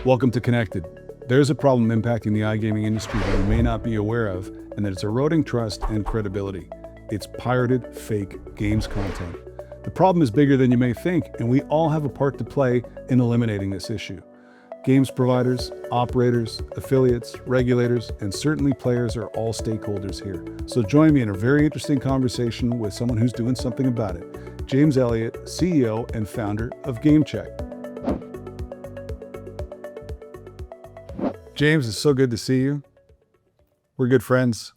Welcome to Connected. There's a problem impacting the iGaming industry that you may not be aware of, and that it's eroding trust and credibility. It's pirated, fake games content. The problem is bigger than you may think, and we all have a part to play in eliminating this issue. Games providers, operators, affiliates, regulators, and certainly players are all stakeholders here. So join me in a very interesting conversation with someone who's doing something about it. James Elliott, CEO and founder of GameCheck. James, it's so good to see you. We're good friends,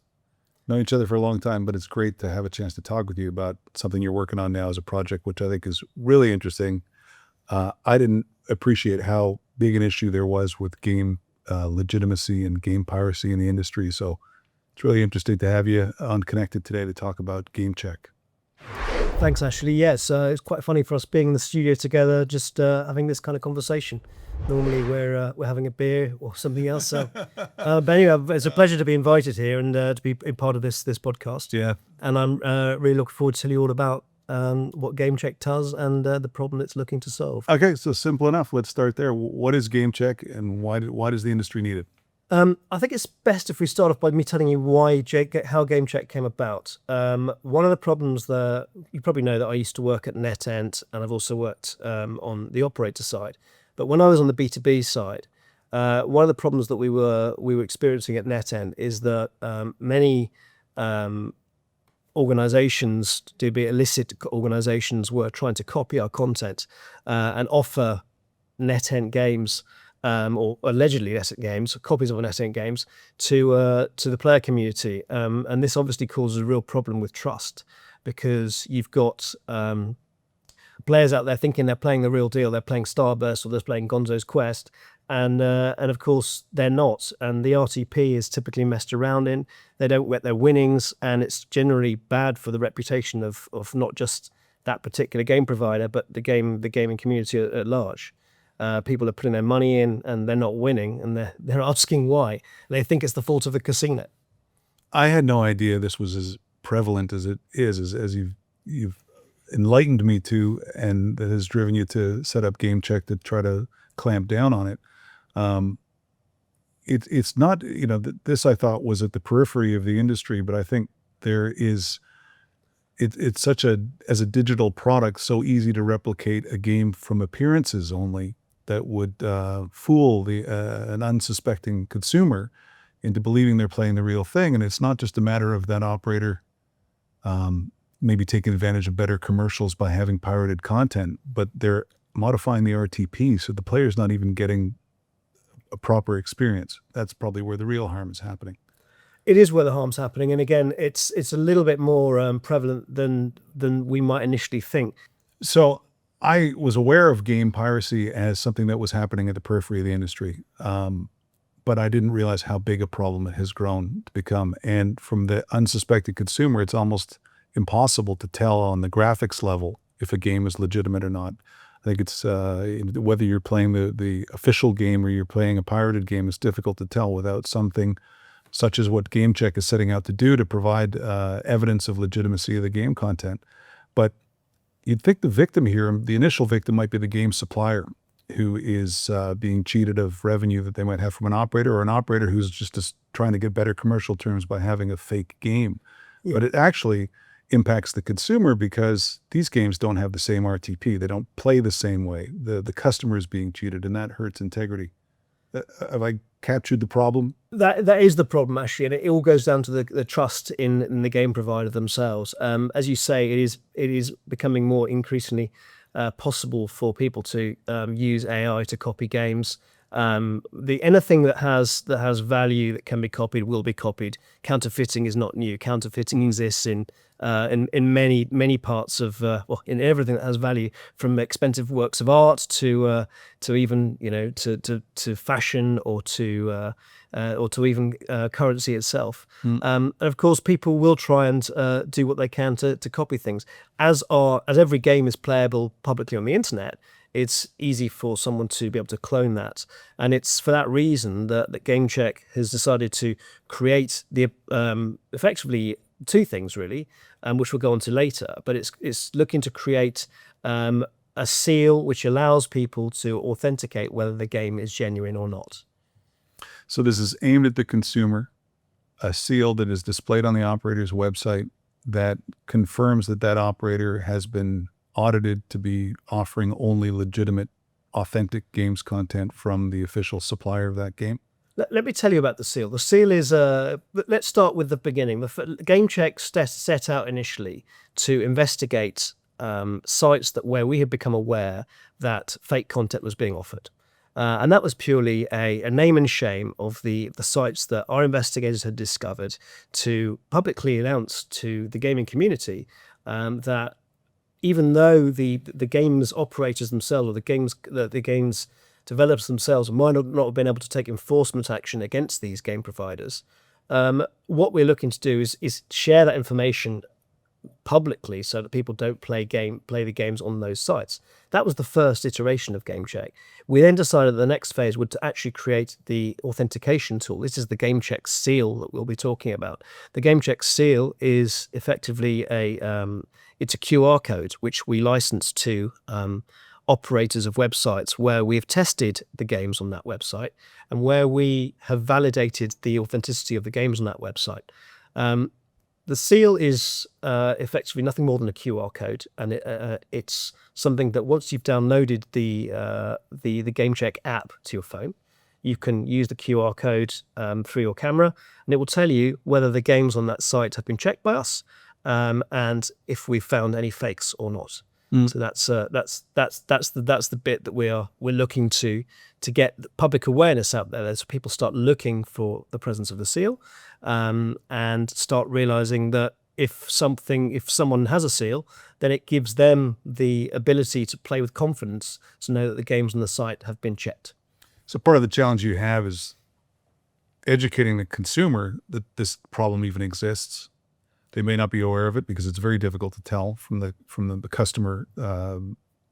known each other for a long time, but it's great to have a chance to talk with you about something you're working on now as a project, which I think is really interesting. I didn't appreciate how big an issue there was with game legitimacy and game piracy in the industry. So it's really interesting to have you on Connected today to talk about GameCheck. Thanks, Ashley. Yes, it's quite funny for us being in the studio together, just having this kind of conversation. Normally we're having a beer or something else. So, but anyway, it's a pleasure to be invited here and to be a part of this podcast. Yeah. And I'm really looking forward to tell you all about what GameCheck does and the problem it's looking to solve. Okay, so simple enough. Let's start there. What is GameCheck and why does the industry need it? I think it's best if we start off by me telling you how GameCheck came about. One of the problems that you probably know that I used to work at NetEnt, and I've also worked on the operator side. But when I was on the B2B side, one of the problems that we were experiencing at NetEnt is that many organizations, to be illicit organizations, were trying to copy our content and offer NetEnt games. Or allegedly NetEnt games, copies of NetEnt games, to the player community, and this obviously causes a real problem with trust, because you've got players out there thinking they're playing the real deal, they're playing Starburst or they're playing Gonzo's Quest, and of course they're not, and the RTP is typically messed around in. They don't get their winnings, and it's generally bad for the reputation of not just that particular game provider, but the gaming community at large. People are putting their money in and they're not winning, and they're asking why. They think it's the fault of the casino. I had no idea this was as prevalent as it is, as you've enlightened me to, and that has driven you to set up GameCheck to try to clamp down on it. It's not, this I thought was at the periphery of the industry, but I think there is. It's such as a digital product, so easy to replicate a game from appearances only that would fool an unsuspecting consumer into believing they're playing the real thing. And it's not just a matter of that operator maybe taking advantage of better commercials by having pirated content, but they're modifying the RTP so the player's not even getting a proper experience. That's probably where the real harm is happening. It is where the harm's happening, and again, it's a little bit more prevalent than we might initially think. So I was aware of game piracy as something that was happening at the periphery of the industry, but I didn't realize how big a problem it has grown to become. And from the unsuspected consumer, it's almost impossible to tell on the graphics level if a game is legitimate or not. I think it's whether you're playing the official game or you're playing a pirated game, it's difficult to tell without something such as what GameCheck is setting out to do to provide evidence of legitimacy of the game content. But you'd think the victim here, the initial victim, might be the game supplier, who is being cheated of revenue that they might have from an operator, or an operator who's just trying to get better commercial terms by having a fake game. Yeah. But it actually impacts the consumer because these games don't have the same RTP. They don't play the same way. The customer is being cheated, and that hurts integrity. Have I captured the problem? That is the problem, actually, and it all goes down to the trust in the game provider themselves. As you say, it is becoming more increasingly possible for people to use AI to copy games. Anything that has value that can be copied will be copied. Counterfeiting is not new. Counterfeiting exists in many parts of in everything that has value, from expensive works of art to even to fashion or to even currency itself. And of course, people will try and do what they can to copy things. As every game is playable publicly on the internet, it's easy for someone to be able to clone that. And it's for that reason that GameCheck has decided to create the effectively two things, really, which we'll go on to later. But it's looking to create a seal which allows people to authenticate whether the game is genuine or not. So this is aimed at the consumer, a seal that is displayed on the operator's website that confirms that that operator has been audited to be offering only legitimate, authentic games content from the official supplier of that game. Let me tell you about the seal. The seal is, let's start with the beginning. The GameCheck set out initially to investigate sites where we had become aware that fake content was being offered. And that was purely a name and shame of the sites that our investigators had discovered, to publicly announce to the gaming community that even though the games operators themselves, or the games developers themselves, might not have been able to take enforcement action against these game providers, what we're looking to do is share that information publicly so that people don't play the games on those sites. That was the first iteration of GameCheck. We then decided that the next phase would to actually create the authentication tool. This is the GameCheck seal that we'll be talking about. The GameCheck seal is effectively it's a QR code which we license to operators of websites where we've tested the games on that website and where we have validated the authenticity of the games on that website. The seal is effectively nothing more than a QR code, and it's something that once you've downloaded the GameCheck app to your phone, you can use the QR code through your camera, and it will tell you whether the games on that site have been checked by us, and if we've found any fakes or not. So that's the bit that we're looking to get public awareness out there, so people start looking for the presence of the seal, and start realizing that if someone has a seal, then it gives them the ability to play with confidence, to know that the games on the site have been checked. So part of the challenge you have is educating the consumer that this problem even exists. They may not be aware of it because it's very difficult to tell from the customer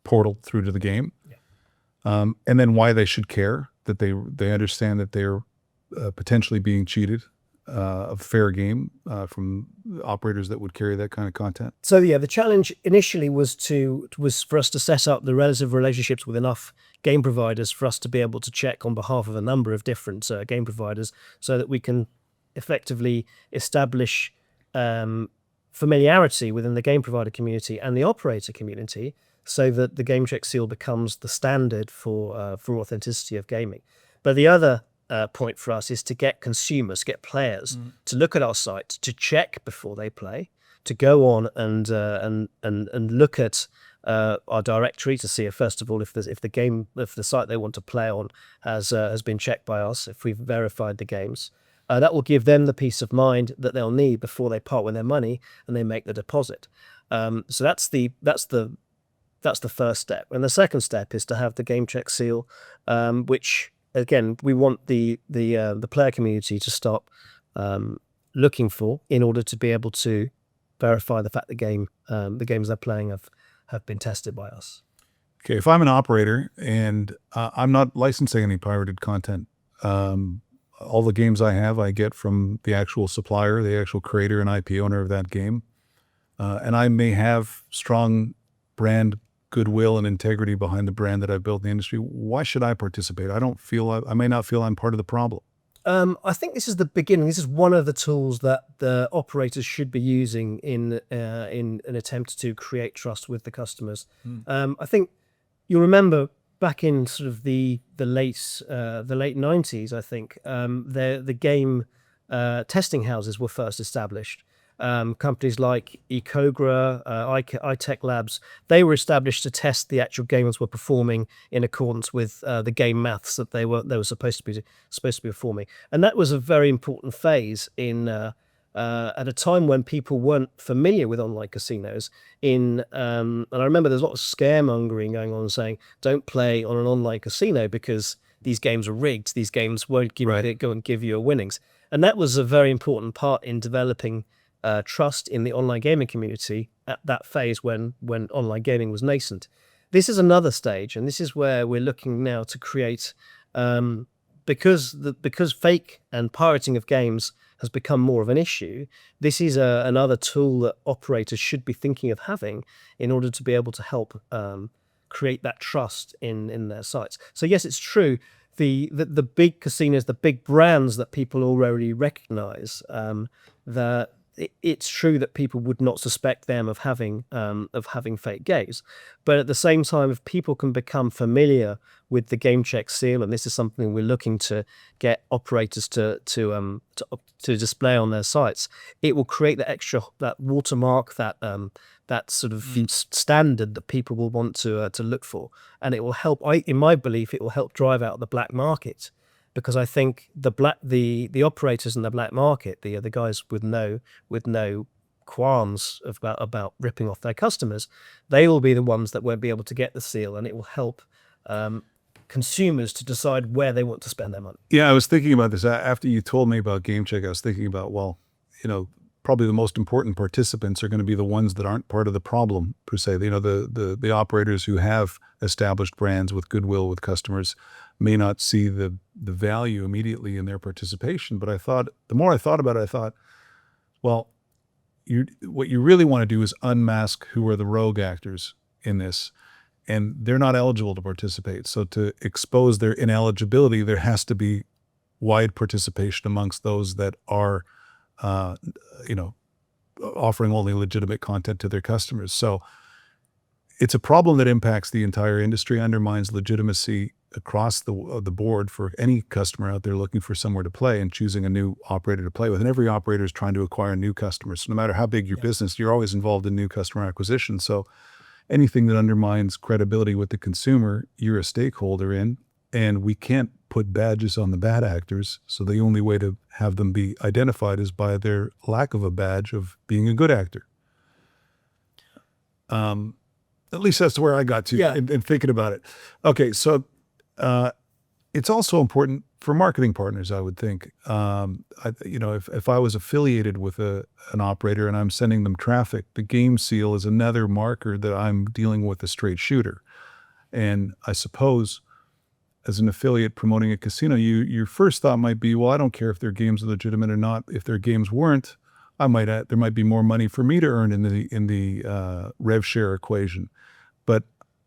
portal through to the game, and then why they should care, that they understand that they're potentially being cheated of fair game from operators that would carry that kind of content. So yeah, the challenge initially was for us to set up the relative relationships with enough game providers for us to be able to check on behalf of a number of different game providers, so that we can effectively establish familiarity within the game provider community and the operator community, so that the GameCheck seal becomes the standard for authenticity of gaming. But the other point for us is to get consumers, get players to look at our site, to check before they play, to go on and look at our directory to see if, first of all, if the site they want to play on has been checked by us, if we've verified the games. That will give them the peace of mind that they'll need before they part with their money and they make the deposit. So that's the first step. And the second step is to have the GameCheck seal, which again we want the player community to stop looking for in order to be able to verify the fact the games they're playing have been tested by us. Okay, if I'm an operator and I'm not licensing any pirated content, all the games I get from the actual supplier, the actual creator and IP owner of that game. And I may have strong brand goodwill and integrity behind the brand that I've built in the industry. Why should I participate? I may not feel I'm part of the problem. I think this is the beginning. This is one of the tools that the operators should be using in an attempt to create trust with the customers. I think you'll remember back in sort of the late 90s, I think, the game testing houses were first established. Companies like Ecogra, iTech Labs, they were established to test the actual games were performing in accordance with the game maths that they were supposed to be performing. And that was a very important phase in at a time when people weren't familiar with online casinos. And I remember there's a lot of scaremongering going on, saying don't play on an online casino because these games are rigged. These games won't go and give you a winnings. And that was a very important part in developing trust in the online gaming community at that phase when online gaming was nascent. This is another stage, and this is where we're looking now to create, because fake and pirating of games has become more of an issue. This is another tool that operators should be thinking of having in order to be able to help create that trust in their sites. So yes, it's true. The big casinos, the big brands that people already recognize, that it's true that people would not suspect them of having fake games, but at the same time, if people can become familiar with the GameCheck seal, and this is something we're looking to get operators to display on their sites, it will create that watermark, that sort of standard that people will want to look for, and it will help. In my belief, it will help drive out the black market, because I think the operators in the black market, the guys with no qualms about ripping off their customers, they will be the ones that won't be able to get the seal, and it will help consumers to decide where they want to spend their money. Yeah, I was thinking about this after you told me about GameCheck. I was thinking about, well, probably the most important participants are going to be the ones that aren't part of the problem per se. The operators who have established brands with goodwill with customers may not see the value immediately in their participation. But the more I thought about it, I thought, well, what you really want to do is unmask who are the rogue actors in this, and they're not eligible to participate. So to expose their ineligibility, there has to be wide participation amongst those that are offering only legitimate content to their customers. So it's a problem that impacts the entire industry, undermines legitimacy across the board for any customer out there looking for somewhere to play and choosing a new operator to play with. And every operator is trying to acquire new customers. So no matter how big your business, you're always involved in new customer acquisition. So anything that undermines credibility with the consumer, you're a stakeholder in. And we can't put badges on the bad actors. So the only way to have them be identified is by their lack of a badge of being a good actor. At least that's where I got to in thinking about it. Okay, so it's also important for marketing partners, I would think. If I was affiliated with an operator and I'm sending them traffic, the game seal is another marker that I'm dealing with a straight shooter. And I suppose, as an affiliate promoting a casino, your first thought might be, well, I don't care if their games are legitimate or not. If their games weren't, there might be more money for me to earn in the rev share equation. But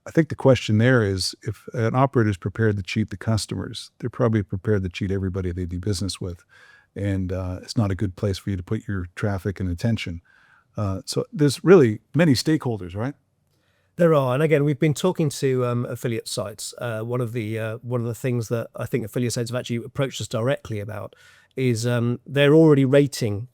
I think the question there is, if an operator is prepared to cheat the customers, they're probably prepared to cheat everybody they do business with, and it's not a good place for you to put your traffic and attention. So there's really many stakeholders, right? There are, and again, we've been talking to affiliate sites. One of the things that I think affiliate sites have actually approached us directly about is they're already rating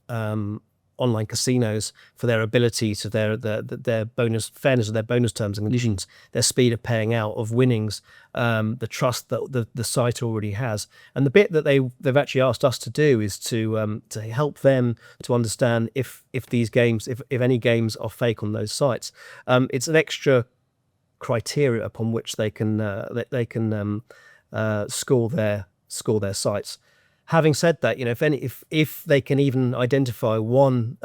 online casinos for their ability to their bonus fairness of their bonus terms and conditions, their speed of paying out of winnings, the trust that the site already has. And the bit that they've actually asked us to do is to help them to understand if these games, if any games are fake on those sites. It's an extra criteria upon which they can score their sites. Having said that, if they can even identify one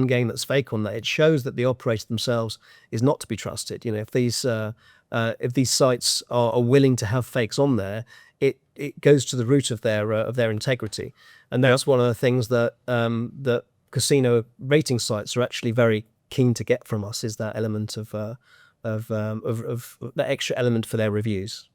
game that's fake on that, it shows that the operator themselves is not to be trusted. If these sites are willing to have fakes on there, it goes to the root of their integrity, and that's one of the things that that casino rating sites are actually very keen to get from us, is that element of that extra element for their reviews.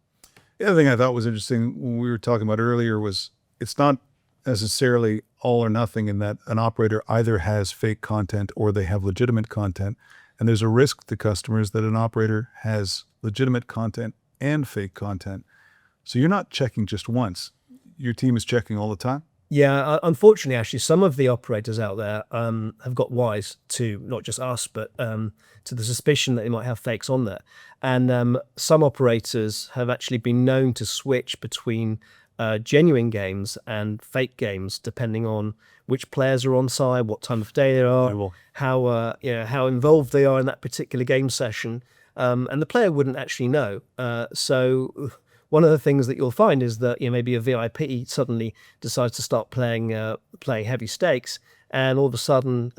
The other thing I thought was interesting when we were talking about earlier was, it's not necessarily all or nothing in that an operator either has fake content or they have legitimate content. And there's a risk to customers that an operator has legitimate content and fake content. So you're not checking just once. Your team is checking all the time. Yeah, unfortunately, actually, some of the operators out there have got wise to not just us, but to the suspicion that they might have fakes on there. And some operators have actually been known to switch between genuine games and fake games, depending on which players are on side, what time of day they are, how involved they are in that particular game session, and the player wouldn't actually know. So one of the things that you'll find is that maybe a VIP suddenly decides to start playing heavy stakes, and all of a sudden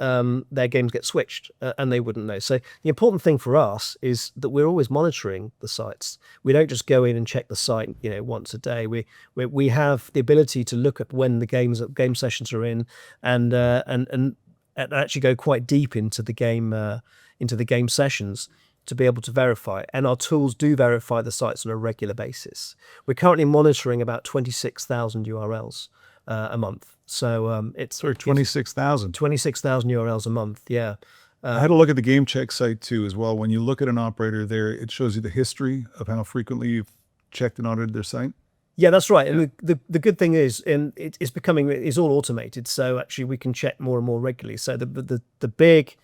their games get switched and they wouldn't know. So the important thing for us is that we're always monitoring the sites. We don't just go in and check the site once a day. We have the ability to look at when the game sessions are in, and actually go quite deep into the game sessions. to be able to verify it. And our tools do verify the sites on a regular basis. We're currently monitoring about 26,000 URLs a month. So it's Sorry, 26,000. 26,000 URLs a month. Yeah. I had a look at the GameCheck site too as well. When you look at an operator there, it shows you the history of how frequently you've checked and audited their site. Yeah, that's right. And the good thing is, it's all automated. So actually, we can check more and more regularly. So the big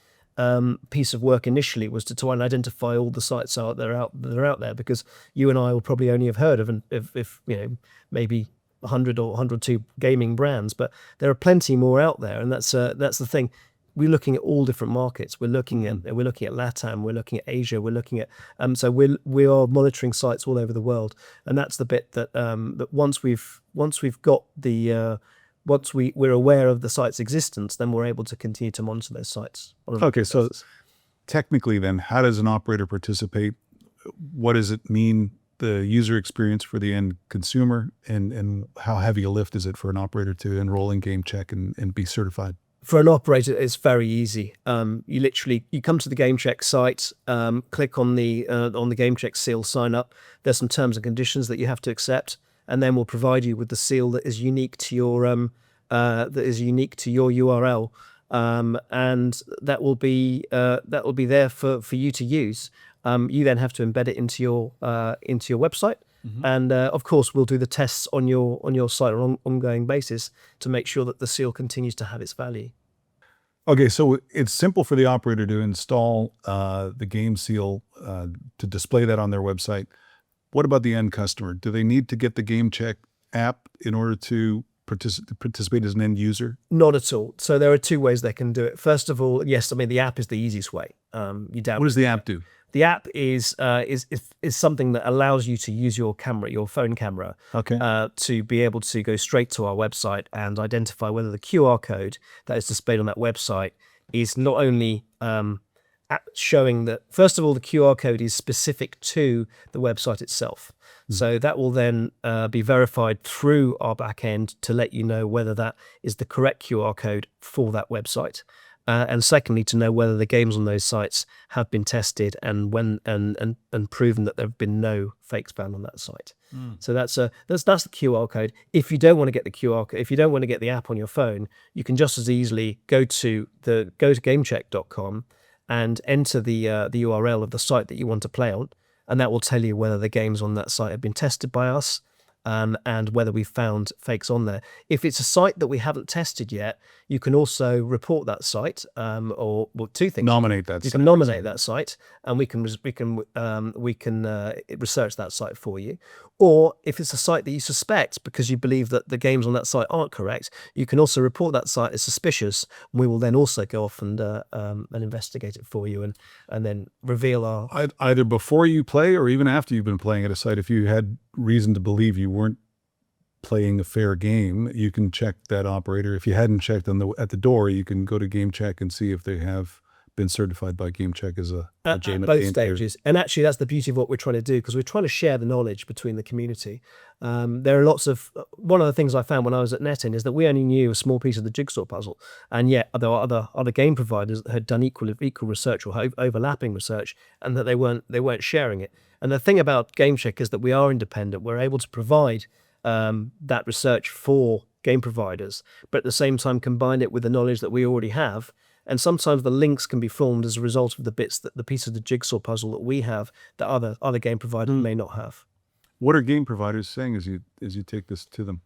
piece of work initially was to try and identify all the sites that are out there, because you and I will probably only have heard of, if maybe 100 or 102 gaming brands, but there are plenty more out there, and that's the thing. We're looking at all different markets. We're looking at LATAM. We're looking at Asia. We're looking at so we are monitoring sites all over the world, and that's the bit that that once we've got the once we're aware of the site's existence, then we're able to continue to monitor those sites. Okay, so technically, then, how does an operator participate? What does it mean, the user experience for the end consumer, and how heavy a lift is it for an operator to enroll in GameCheck and be certified? For an operator, it's very easy. You come to the GameCheck site, click on the GameCheck seal, sign up. There's some terms and conditions that you have to accept, and then we'll provide you with the seal that is unique to your URL, and that will be there for you to use. You then have to embed it into your website. And of course, we'll do the tests on your site on an ongoing basis to make sure that the seal continues to have its value. Okay, so it's simple for the operator to install the game seal to display that on their website. What about the end customer? Do they need to get the GameCheck app in order to participate as an end user? Not at all. So there are two ways they can do it. First of all, yes, I mean, the app is the easiest way. You download. What does the app do? The app is something that allows you to use your camera, your phone camera, to be able to go straight to our website and identify whether the QR code that is displayed on that website is not only showing that, first of all, the QR code is specific to the website itself. So that will then be verified through our back end to let you know whether that is the correct QR code for that website. And secondly, to know whether the games on those sites have been tested and and proven that there have been no fakes found on that site. So that's the QR code. If you don't want to get the QR code, if you don't want to get the app on your phone, you can just as easily go to gamecheck.com and enter the URL of the site that you want to play on, and that will tell you whether the games on that site have been tested by us. And whether we've found fakes on there. If it's a site that we haven't tested yet, you can also report that site, or two things. Nominate that. You can nominate that site, and we can research that site for you. Or if it's a site that you suspect because you believe that the games on that site aren't correct, you can also report that site as suspicious. And we will then also go off and investigate it for you, and then reveal our. Either before you play or even after you've been playing at a site, if you had reason to believe you weren't playing a fair game, you can check that operator. If you hadn't checked at the door, you can go to GameCheck and see if they have been certified by GameCheck as a legitimate both game stages. And actually, that's the beauty of what we're trying to do, because we're trying to share the knowledge between the community. There are lots of one of the things I found when I was at NetEnt is that we only knew a small piece of the jigsaw puzzle, and yet there are other game providers that had done equal research or overlapping research, and that they weren't sharing it. And the thing about GameCheck is that we are independent. We're able to provide that research for game providers, but at the same time combine it with the knowledge that we already have. And sometimes the links can be formed as a result of the piece of the jigsaw puzzle that we have that other game providers may not have. What are game providers saying as you take this to them?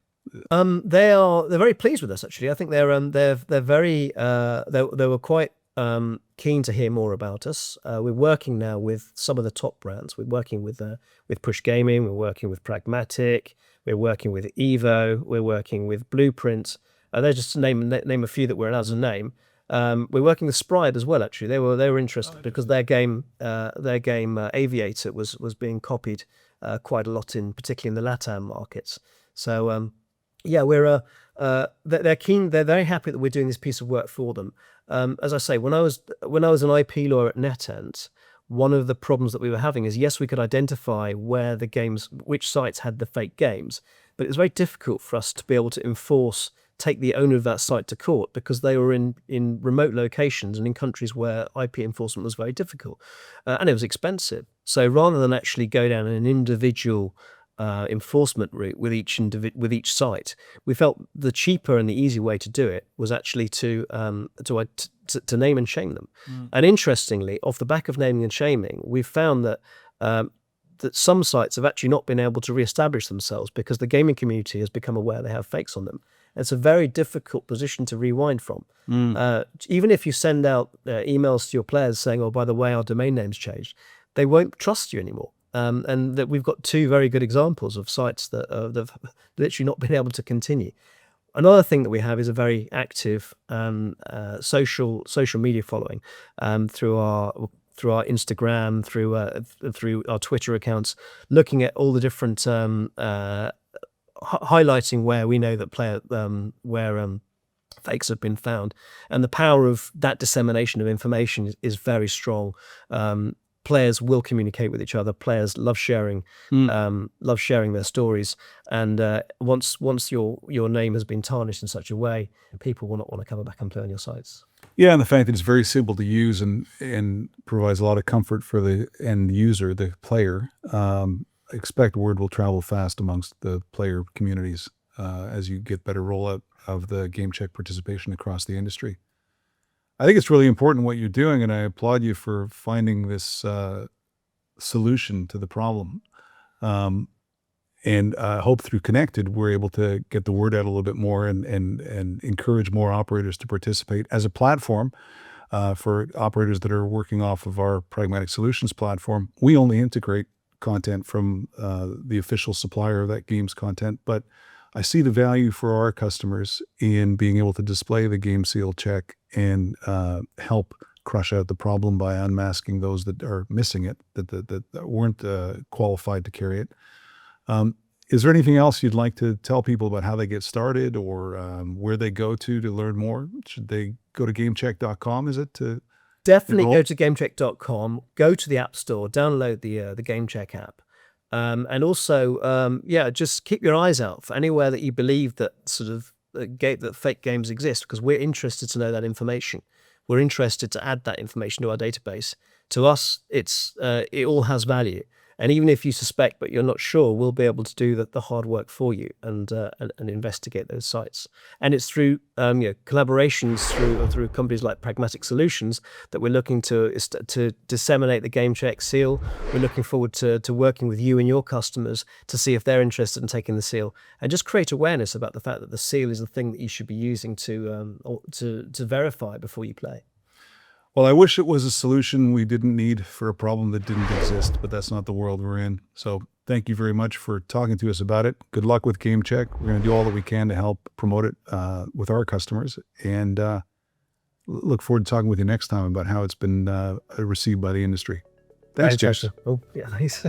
They're very pleased with us, actually. I think they're very they were quite keen to hear more about us. We're working now with some of the top brands. We're working with Push Gaming. We're working with Pragmatic. We're working with Evo. We're working with Blueprint. They're just to name a few that we're allowed to name. We're working with Sprite as well. Actually, they were interested because their game Aviator was being copied quite a lot particularly in the LATAM markets. So they're keen. They're very happy that we're doing this piece of work for them. As I say, when I was an IP lawyer at NetEnt, one of the problems that we were having is, yes, we could identify which sites had the fake games, but it was very difficult for us to be able to enforce take the owner of that site to court because they were in remote locations and in countries where IP enforcement was very difficult, and it was expensive. So rather than actually go down an individual enforcement route with each site, we felt the cheaper and the easy way to do it was actually to name and shame them. And interestingly, off the back of naming and shaming, we've found that that some sites have actually not been able to re-establish themselves because the gaming community has become aware they have fakes on them. It's a very difficult position to rewind from. Even if you send out emails to your players saying, "Oh, by the way, our domain name's changed," they won't trust you anymore. And that we've got two very good examples of sites that have literally not been able to continue. Another thing that we have is a very active social media following through our Instagram, through our Twitter accounts, looking at all the different highlighting where we know that where fakes have been found, and the power of that dissemination of information is very strong. Players will communicate with each other. Players love sharing their stories, and once your name has been tarnished in such a way, people will not want to come back and play on your sites. Yeah, and the fact that it's very simple to use and provides a lot of comfort for the end user, the player. I expect word will travel fast amongst the player communities as you get better rollout of the GameCheck participation across the industry. I think it's really important what you're doing, and I applaud you for finding this solution to the problem. And I hope through Connected, we're able to get the word out a little bit more and encourage more operators to participate as a platform for operators that are working off of our Pragmatic Solutions platform. We only integrate content from the official supplier of that game's content, but I see the value for our customers in being able to display the game seal check and help crush out the problem by unmasking those that are missing it, that weren't qualified to carry it. Is there anything else you'd like to tell people about how they get started or where they go to learn more? Should they go to gamecheck.com? Is it to Definitely enroll? go to gamecheck.com, go to the App Store, download the GameCheck app. And also, just keep your eyes out for anywhere that you believe that that fake games exist, because we're interested to know that information. We're interested to add that information to our database. To us, it all has value. And even if you suspect but you're not sure, we'll be able to do the hard work for you and investigate those sites. And it's through collaborations through companies like Pragmatic Solutions that we're looking to disseminate the GameCheck seal. We're looking forward to working with you and your customers to see if they're interested in taking the seal, and just create awareness about the fact that the seal is the thing that you should be using to verify before you play. Well, I wish it was a solution we didn't need for a problem that didn't exist, but that's not the world we're in. So thank you very much for talking to us about it. Good luck with GameCheck. We're going to do all that we can to help promote it with our customers, and look forward to talking with you next time about how it's been received by the industry. Thanks, Jess. Oh, yeah, thanks.